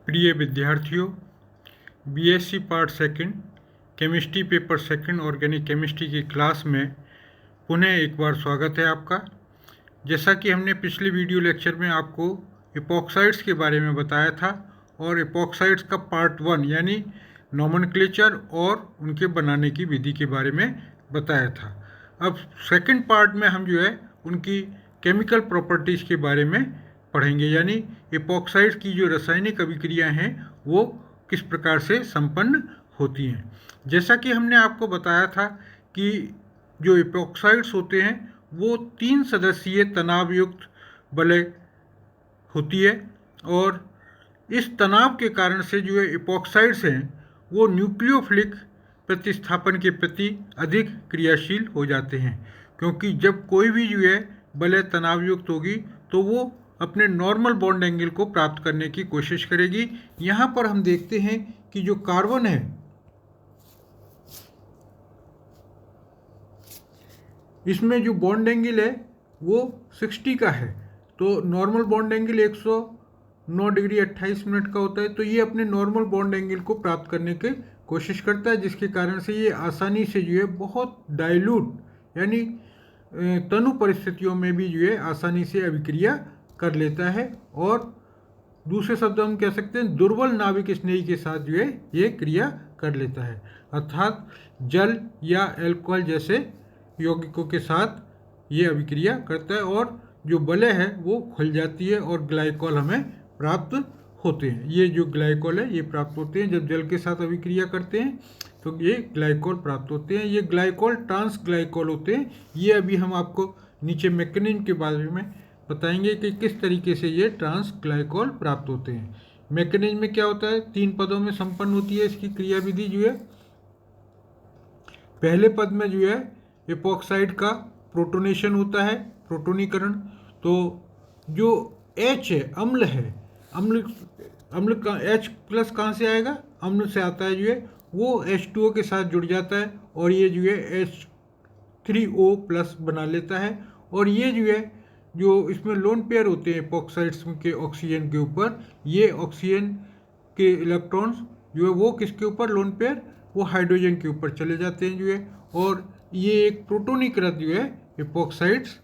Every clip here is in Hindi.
प्रिय विद्यार्थियों, BSc part second chemistry paper second organic chemistry की क्लास में पुनः एक बार स्वागत है आपका। जैसा कि हमने पिछले वीडियो लेक्चर में आपको एपॉक्साइड्स के बारे में बताया था और एपॉक्साइड्स का पार्ट 1 यानी नोमेनक्लेचर और उनके बनाने की विधि के बारे में बताया था। अब सेकंड पार्ट में हम जो है उनकी केमिकल प्रॉपर्टीज़ के बारे में पढ़ेंगे, यानी एपॉक्साइड्स की जो रासायनिक अभिक्रियाएं हैं वो किस प्रकार से संपन्न होती हैं। जैसा कि हमने आपको बताया था कि जो एपॉक्साइड्स होते हैं वो 3 सदस्यीय तनावयुक्त वलय होती है और इस तनाव के कारण से जो एपॉक्साइड्स हैं वो न्यूक्लियोफिलिक प्रतिस्थापन के प्रति अधिक क्रियाशील हो जाते हैं, क्योंकि जब कोई भी जो है वलय तनावयुक्त होगी तो वो अपने नॉर्मल बॉन्ड एंगल को प्राप्त करने की कोशिश करेगी। यहाँ पर हम देखते हैं कि जो कार्बन है इसमें जो बॉन्ड एंगल है वो 60 का है, तो normal bond angle 109 degree 28 minute का होता है। तो ये अपने नॉर्मल बॉन्ड एंगल को प्राप्त करने की कोशिश करता है, जिसके कारण से ये आसानी से जो है बहुत डाइल्यूट यानी तनु परिस्थितियों में भी जो है आसानी से अभिक्रिया कर लेता है और दूसरे शब्द हम कह सकते हैं दुर्बल नाभिक स्नेही के साथ जो है ये क्रिया कर लेता है, अर्थात जल या अल्कोहल जैसे यौगिकों के साथ ये अभिक्रिया करता है और जो वलय है वो खुल जाती है और ग्लाइकोल हमें प्राप्त होते हैं। ये जो ग्लाइकोल है ये प्राप्त होते हैं जब जल के साथ अभिक्रिया करते हैं, तो ये ग्लाइकोल प्राप्त होते हैं। ये ग्लाइकोल ट्रांस ग्लाइकोल होते हैं। ये अभी हम आपको नीचे मैकेनिज्म के बारे में बताएंगे कि किस तरीके से ये ट्रांस ग्लाइकोल प्राप्त होते हैं। मैकेनिज्म में क्या होता है, 3 पदों में संपन्न होती है इसकी क्रियाविधि जो है। पहले पद में जो है एपॉक्साइड का प्रोटोनेशन होता है, प्रोटोनीकरण। तो जो H है अम्ल है, अम्ल का H प्लस कहाँ से आएगा, अम्ल से आता है जो है, वो H2O के साथ जुड़ जाता है और ये जो है H3O प्लस बना लेता है। और ये जो है जो इसमें लोन पेयर होते हैं एपॉक्साइड्स के ऑक्सीजन के ऊपर, ये ऑक्सीजन के इलेक्ट्रॉन्स जो है वो किसके ऊपर लोन पेयर, वो हाइड्रोजन के ऊपर चले जाते हैं जो है, और ये एक प्रोटोनीकृत जो है एपॉक्साइड्स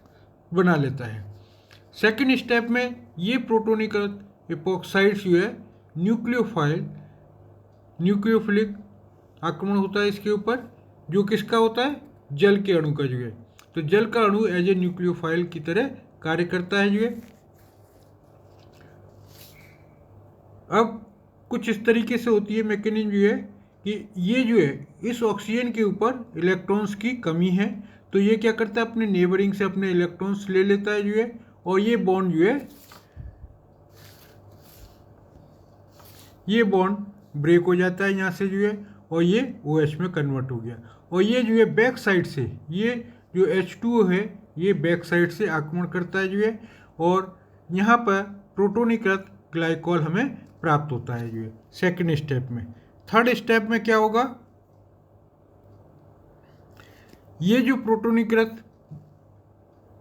बना लेता है। सेकंड स्टेप में ये प्रोटोनीकृत एपॉक्साइड्स जो है न्यूक्लियोफिलिक आक्रमण होता है इसके ऊपर, जो किसका होता है, जल के अणु का जो है। तो जल का अणु एज ए न्यूक्लियोफाइल की तरह कार्य करता है जो है। अब कुछ इस तरीके से होती है मैकेनिज्म जो है कि ये जो है इस ऑक्सीजन के ऊपर इलेक्ट्रॉन्स की कमी है, तो ये क्या करता है अपने नेबरिंग से अपने इलेक्ट्रॉन्स ले लेता है जो है, और ये बॉन्ड जो है ये बॉन्ड ब्रेक हो जाता है यहाँ से जो है, और ये OH में कन्वर्ट हो गया। और ये जो है बैक साइड से, ये जो H2O है ये बैक साइड से आक्रमण करता है जो है, और यहाँ पर प्रोटोनीकृत ग्लाइकोल हमें प्राप्त होता है जो है सेकेंड स्टेप में। थर्ड स्टेप में क्या होगा, ये जो प्रोटोनीकृत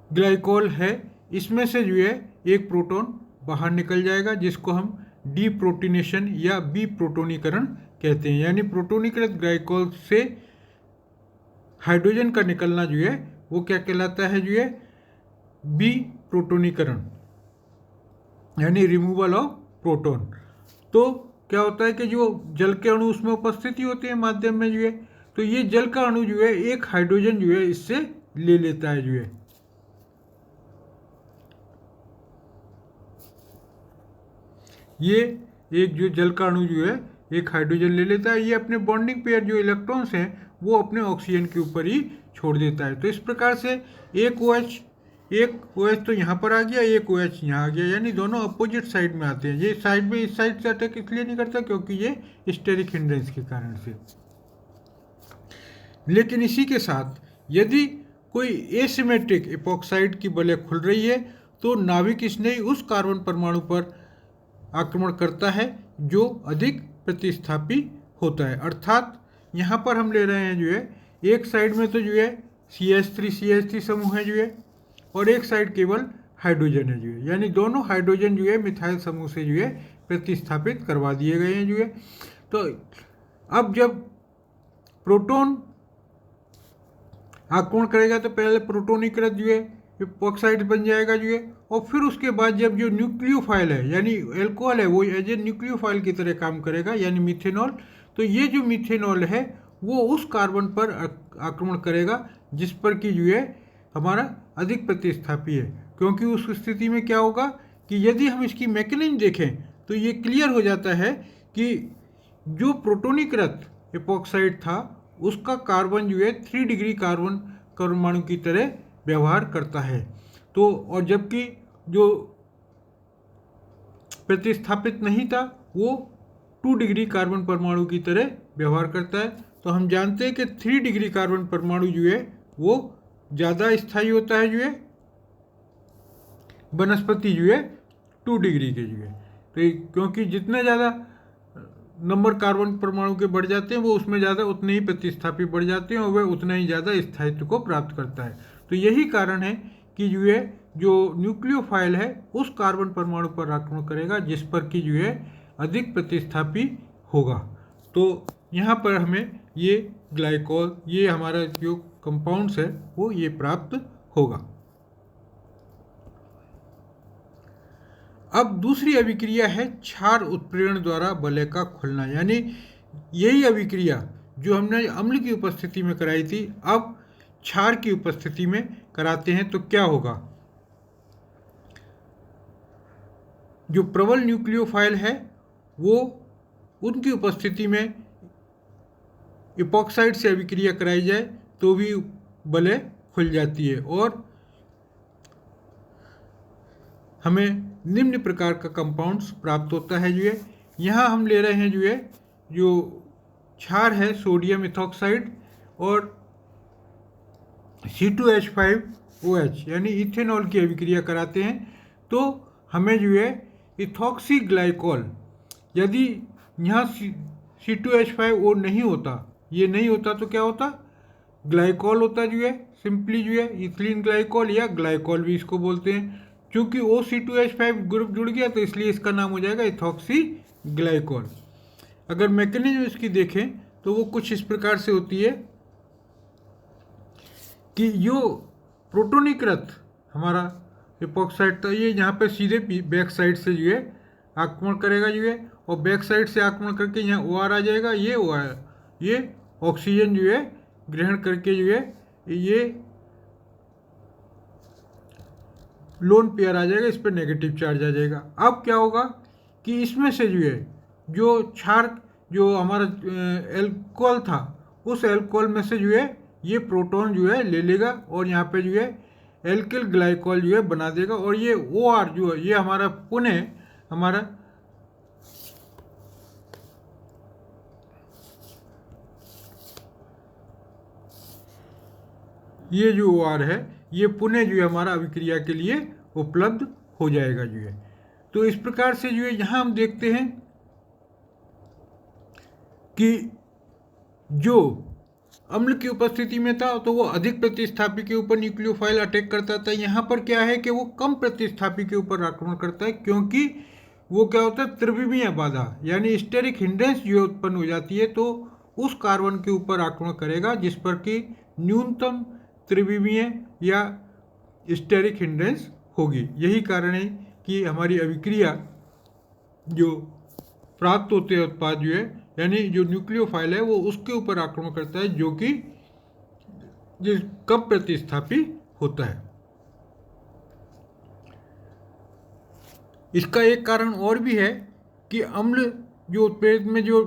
ग्लाइकोल है इसमें से जो है एक प्रोटॉन बाहर निकल जाएगा, जिसको हम डीप्रोटीनेशन या बी प्रोटोनीकरण कहते हैं। यानी प्रोटोनीकृत ग्लाइकोल से हाइड्रोजन का निकलना जो है वो क्या कहलाता है जो है, बी प्रोटोनीकरण यानी रिमूवल ऑफ प्रोटॉन। तो क्या होता है कि जो जल के अणु उसमें उपस्थिति होते हैं माध्यम में जो है, तो ये जल का अणु जो है एक हाइड्रोजन जो है इससे ले लेता है जो है, ये एक जो जल का अणु जो है एक हाइड्रोजन ले लेता है। ये अपने बॉन्डिंग पेयर जो इलेक्ट्रॉन्स हैं वो अपने ऑक्सीजन के ऊपर ही छोड़ देता है। तो इस प्रकार से एक OH तो यहाँ पर आ गया, एक OH यहाँ आ गया, यानी दोनों अपोजिट साइड में आते हैं। ये साइड में इस साइड से अटैक इसलिए नहीं करता क्योंकि ये स्टेरिक हिंड्रेंस के कारण से। लेकिन इसी के साथ यदि कोई एसिमेट्रिक एपॉक्साइड की वलय खुल रही है तो नाभिक स्नेही उस कार्बन परमाणु पर आक्रमण करता है जो अधिक प्रतिस्थापी होता है। अर्थात यहाँ पर हम ले रहे हैं जो है एक साइड में तो जो है CH3 समूह है जो है, और एक साइड केवल हाइड्रोजन है जो है, यानी दोनों हाइड्रोजन जो है मिथाइल समूह से जो है प्रतिस्थापित करवा दिए गए हैं जो है। तो अब जब प्रोटॉन आक्रमण करेगा तो पहले प्रोटोनीकृत जो है इपॉक्साइड बन जाएगा जो है, और फिर उसके बाद जब जो न्यूक्लियोफाइल है यानी एल्कोहल है वो एज ए न्यूक्लियोफाइल की तरह काम करेगा यानी मिथेनॉल। तो ये जो मिथेनॉल है वो उस कार्बन पर आक्रमण करेगा जिस पर कि जो है हमारा अधिक प्रतिस्थापी है, क्योंकि उस स्थिति में क्या होगा कि यदि हम इसकी मैकेनिज्म देखें तो ये क्लियर हो जाता है कि जो प्रोटोनीकृत इपॉक्साइड था उसका कार्बन जो है 3 डिग्री कार्बन परमाणु की तरह व्यवहार करता है। तो और जबकि जो प्रतिस्थापित नहीं था वो 2 डिग्री कार्बन परमाणु की तरह व्यवहार करता है। तो हम जानते हैं कि 3 डिग्री कार्बन परमाणु जो है वो ज़्यादा स्थायी होता है जो है, वनस्पति जो है 2 डिग्री के जो है। तो क्योंकि जितने ज़्यादा नंबर कार्बन परमाणु के बढ़ जाते हैं वो उसमें ज़्यादा उतने ही प्रतिस्थापी बढ़ जाते हैं और वह उतना ही ज़्यादा स्थायित्व को प्राप्त करता है। तो यही कारण है कि जो है जो न्यूक्लियोफाइल है उस कार्बन परमाणु पर आक्रमण करेगा जिस पर कि जो है अधिक प्रतिस्थापी होगा। तो यहाँ पर हमें ये ग्लाइकोल, ये हमारा जो कंपाउंड्स है वो ये प्राप्त होगा। अब दूसरी अभिक्रिया है क्षार उत्प्रेरण द्वारा वलय का खुलना, यानी यही अभिक्रिया जो हमने अम्ल की उपस्थिति में कराई थी अब क्षार की उपस्थिति में कराते हैं। तो क्या होगा, जो प्रबल न्यूक्लियोफाइल है वो उनकी उपस्थिति में इपॉक्साइड से अभिक्रिया कराई जाए तो भी वलय खुल जाती है और हमें निम्न प्रकार का कंपाउंड्स प्राप्त होता है जो है। यहाँ हम ले रहे हैं जो है जो क्षार है सोडियम इथॉक्साइड और C2H5OH यानी इथेनॉल की अभिक्रिया कराते हैं। तो हमें जो है इथॉक्सी ग्लाइकोल, यदि यहाँ C2H5O नहीं होता, ये नहीं होता तो क्या होता, ग्लाइकोल होता जो है, सिंपली जो है इथिलीन ग्लाइकोल या ग्लाइकोल भी इसको बोलते हैं। क्योंकि OC2H5 ग्रुप जुड़ गया तो इसलिए इसका नाम हो जाएगा इथॉक्सी ग्लाइकोल। अगर मैकेनिज्म इसकी देखें तो वो कुछ इस प्रकार से होती है कि जो प्रोटोनीकृत हमारा इपॉक्साइड था ये यहाँ पे सीधे बैक साइड से जो है आक्रमण करेगा जो है, और बैक साइड से आक्रमण करके यहाँ OR आ जाएगा, ये OR ये ऑक्सीजन जो है ग्रहण करके जो है ये लोन पेयर आ जाएगा, इस पर नेगेटिव चार्ज आ जाएगा। अब क्या होगा कि इसमें से जो है जो क्षार जो हमारा एल्कोहल था उस एल्कोहल में से जो है ये प्रोटॉन जो है ले लेगा और यहाँ पे जो है एल्किल ग्लाइकोल जो है बना देगा, और ये OR जो है ये हमारा पुनः हमारा ये जो OR है ये पुनः जो है हमारा अभिक्रिया के लिए उपलब्ध हो जाएगा जो है। तो इस प्रकार से जो है यहाँ हम देखते हैं कि जो अम्ल की उपस्थिति में था तो वो अधिक प्रतिस्थापी के ऊपर न्यूक्लियोफाइल अटैक करता था। यहाँ पर क्या है कि वो कम प्रतिस्थापी के ऊपर आक्रमण करता है, क्योंकि वो क्या होता है त्रिविमीय बाधा यानी स्टेरिक हिंड्रेंस जो उत्पन्न हो जाती है तो उस कार्बन के ऊपर आक्रमण करेगा जिस पर कि न्यूनतम त्रिविमीय या स्टेरिक हिंड्रेंस होगी। यही कारण है कि हमारी अभिक्रिया जो प्राप्त होते हैं उत्पाद जो है यानी जो न्यूक्लियोफाइल है वो उसके ऊपर आक्रमण करता है जो कि जिस कम प्रतिस्थापी होता है। इसका एक कारण और भी है कि अम्ल जो उत्प्रेरक में जो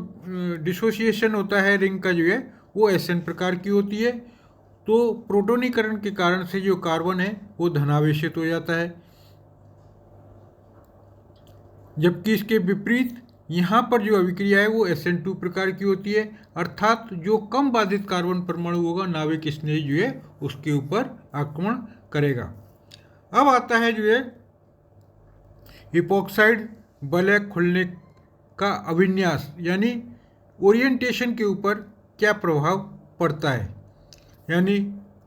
डिसोसिएशन होता है रिंग का जो है वो SN प्रकार की होती है। तो प्रोटोनीकरण के कारण से जो कार्बन है वो धनावेशित हो जाता है, जबकि इसके विपरीत यहाँ पर जो अभिक्रिया है वो SN2 प्रकार की होती है, अर्थात जो कम बाधित कार्बन परमाणु होगा नाभिक स्नेही जो है उसके ऊपर आक्रमण करेगा। अब आता है जो है इपॉक्साइड वलय खुलने का अभिन्यास यानी ओरिएंटेशन के ऊपर क्या प्रभाव पड़ता है। यानी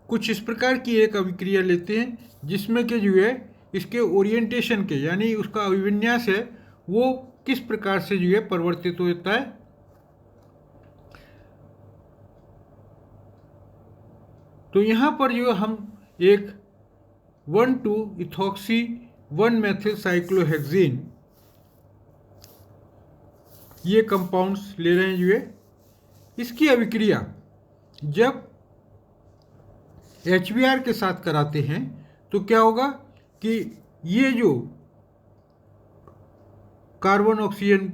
कुछ इस प्रकार की एक अभिक्रिया लेते हैं जिसमें कि जो है इसके ओरिएंटेशन के, यानी उसका अभिविन्यास है वो किस प्रकार से जो है परिवर्तित होता है। तो यहाँ पर जो हम एक 1,2-इथॉक्सी 1-मेथिल साइक्लोहेक्सेन ये कंपाउंड्स ले रहे हैं जो है। इसकी अभिक्रिया जब HBr के साथ कराते हैं तो क्या होगा कि ये जो कार्बन ऑक्सीजन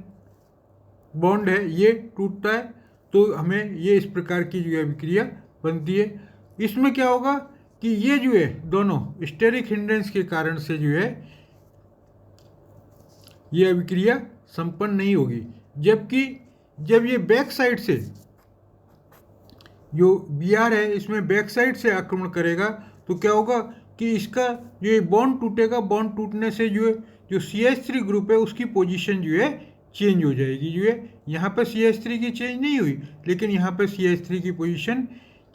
बॉन्ड है ये टूटता है, तो हमें ये इस प्रकार की जो है अभिक्रिया बनती है। इसमें क्या होगा कि ये जो है दोनों स्टेरिक हिंड्रेंस के कारण से जो है ये अभिक्रिया संपन्न नहीं होगी, जबकि जब ये बैक साइड से जो Br है इसमें बैक साइड से आक्रमण करेगा तो क्या होगा कि इसका जो ये बॉन्ड टूटेगा, बॉन्ड टूटने से जो है जो CH3 ग्रुप है उसकी पोजीशन जो है चेंज हो जाएगी। जो है यहाँ पर CH3 की चेंज नहीं हुई, लेकिन यहाँ पर CH3 की पोजीशन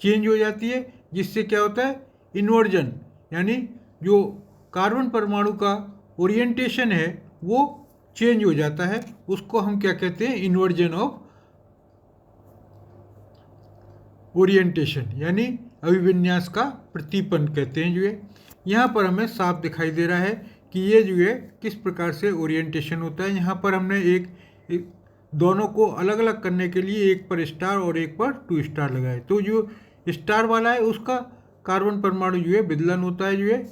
चेंज हो जाती है, जिससे क्या होता है इन्वर्जन, यानी जो कार्बन परमाणु का ओरिएंटेशन है वो चेंज हो जाता है। उसको हम क्या कहते हैं, इन्वर्जन ऑफ ओरिएंटेशन, यानी अभिविन्यास का प्रतिपन्न कहते हैं। जो है यहाँ पर हमें साफ दिखाई दे रहा है कि ये जो है किस प्रकार से ओरिएंटेशन होता है। यहाँ पर हमने एक दोनों को अलग अलग करने के लिए एक पर स्टार और एक पर 2 स्टार लगाए। तो जो स्टार वाला है उसका कार्बन परमाणु जो है विदलन होता है, जो है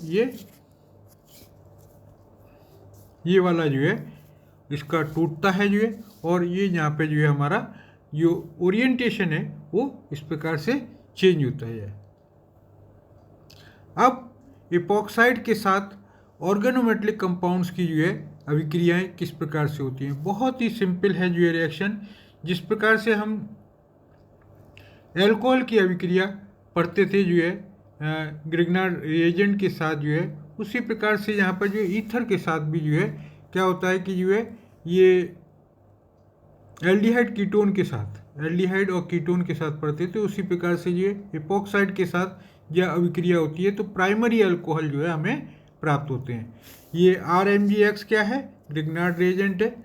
ये वाला जो है इसका टूटता है जो है, और ये यहाँ पे जो है हमारा जो ओरिएंटेशन है वो इस प्रकार से चेंज होता है। अब इपॉक्साइड के साथ ऑर्गेनोमेटेलिक कंपाउंड्स की जो है अभिक्रियाएं किस प्रकार से होती हैं। बहुत ही सिंपल है जो है रिएक्शन। जिस प्रकार से हम एल्कोहल की अभिक्रिया पढ़ते थे जो है ग्रिग्नार्ड रिएजेंट के साथ जो है, उसी प्रकार से यहाँ पर जो ईथर के साथ भी जो है क्या होता है कि जो है ये एल्डिहाइड कीटोन के साथ, एल्डिहाइड और कीटोन के साथ पढ़ते थे, उसी प्रकार से ये इपॉक्साइड के साथ यह अभिक्रिया होती है तो प्राइमरी अल्कोहल जो है हमें प्राप्त होते हैं। ये RMgX क्या है, ग्रिग्नार्ड रिएजेंट है,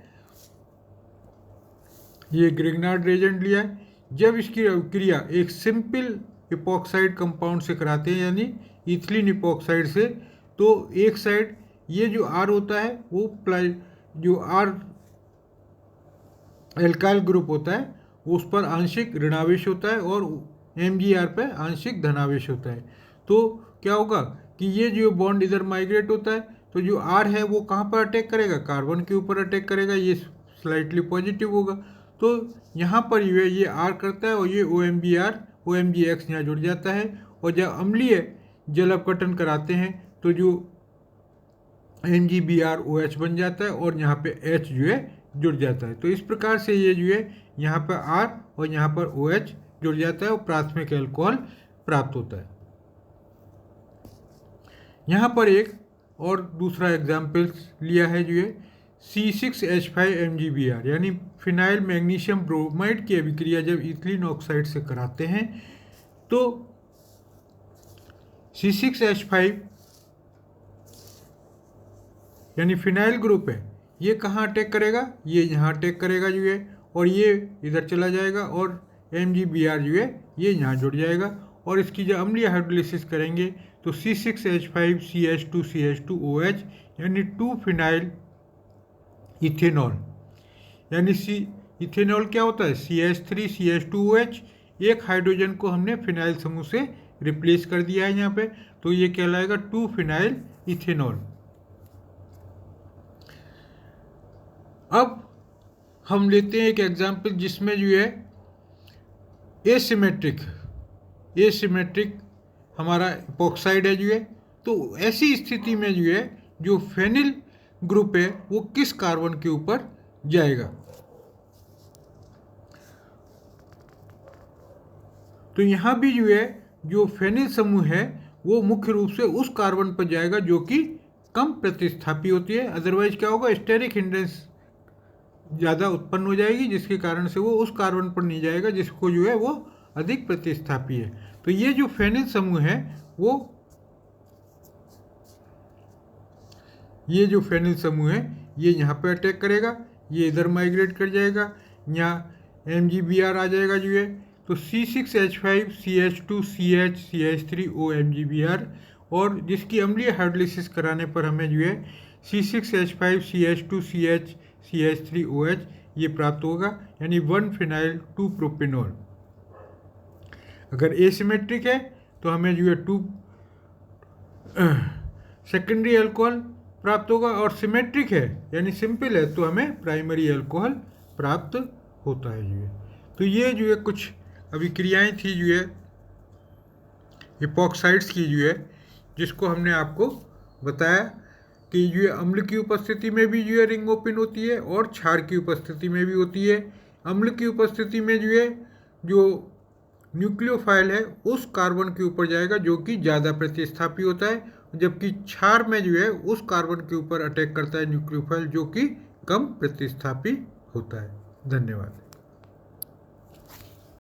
ये ग्रिग्नार्ड रिएजेंट लिया है। जब इसकी अभिक्रिया एक सिंपल इपॉक्साइड कंपाउंड से कराते हैं, यानी इथिलीन इपॉक्साइड से, तो एक साइड ये जो R होता है वो जो R एल्काइल ग्रुप होता है उस पर आंशिक ऋणावेश होता है और Mgr पर आंशिक धनावेश होता है। तो क्या होगा कि ये जो बॉन्ड इधर माइग्रेट होता है तो जो R है वो कहाँ पर अटैक करेगा, कार्बन के ऊपर अटैक करेगा, ये स्लाइटली पॉजिटिव होगा। तो यहाँ पर ये R करता है और ये OMgX यहाँ जुड़ जाता है, और जब अम्लीय जल अपघटन कराते हैं तो जो MgBrOH बन जाता है और यहाँ पे H जो है जुड़ जाता है। तो इस प्रकार से ये जो है यहाँ पर R और यहाँ पर OH जुड़ जाता है और प्राथमिक अल्कोहल प्राप्त होता है। यहाँ पर एक और दूसरा एग्जाम्पल लिया है जो है C6H5MgBr, यानी फिनाइल मैग्नीशियम ब्रोमाइड की अभिक्रिया जब इथिलीन ऑक्साइड से कराते हैं तो C6H5 यानी फिनाइल ग्रुप है, ये कहाँ अटैक करेगा, ये यहाँ अटैक करेगा जो है, और ये इधर चला जाएगा और MgBr जो है ये यहाँ जुड़ जाएगा। और इसकी जब अम्लीय हाइड्रोलिसिस करेंगे तो C6H5CH2CH2OH यानी 2 फिनाइल इथेनॉल, यानी इथेनॉल क्या होता है CH3CH2OH, एक हाइड्रोजन को हमने फिनाइल समूह से रिप्लेस कर दिया है यहाँ पे, तो ये कहलाएगा 2 फिनाइल इथेनॉल। अब हम लेते हैं एक एग्जाम्पल जिसमें जो है एसिमेट्रिक हमारा इपॉक्साइड है जो है। तो ऐसी स्थिति में जो है जो फेनिल ग्रुप है वो किस कार्बन के ऊपर जाएगा। तो यहाँ भी जो है जो फेनिल समूह है वो मुख्य रूप से उस कार्बन पर जाएगा जो कि कम प्रतिस्थापी होती है। अदरवाइज क्या होगा, स्टेरिक हिंड्रेंस ज़्यादा उत्पन्न हो जाएगी, जिसके कारण से वो उस कार्बन पर नहीं जाएगा जिसको जो है वो अधिक प्रतिस्थापी है। तो ये जो फेनिल समूह है वो ये जो फेनिल समूह है ये यहाँ पे अटैक करेगा, ये इधर माइग्रेट कर जाएगा, यहाँ MgBr आ जाएगा जो है। तो C6H5 CH2 CH CH3O MgBr, और जिसकी अम्लीय हाइड्रोलिसिस कराने पर हमें जो है C6H5 CH2 CH CH3OH ये प्राप्त होगा, यानी 1-फिनाइल 2-प्रोपेनॉल। अगर एसिमेट्रिक है तो हमें जो है 2 सेकेंडरी अल्कोहल प्राप्त होगा, और सिमेट्रिक है यानी सिंपल है तो हमें प्राइमरी अल्कोहल प्राप्त होता है जो है। तो ये जो है कुछ अभिक्रियाएं थी जो है इपॉक्साइड्स की जो है, जिसको हमने आपको बताया कि जो है अम्ल की उपस्थिति में भी जो है रिंग ओपन होती है और क्षार की उपस्थिति में भी होती है। अम्ल की उपस्थिति में जो है जो न्यूक्लियोफाइल है उस कार्बन के ऊपर जाएगा जो कि ज़्यादा प्रतिस्थापी होता है, जबकि क्षार में जो है उस कार्बन के ऊपर अटैक करता है न्यूक्लियोफाइल जो कि कम प्रतिस्थापी होता है। धन्यवाद।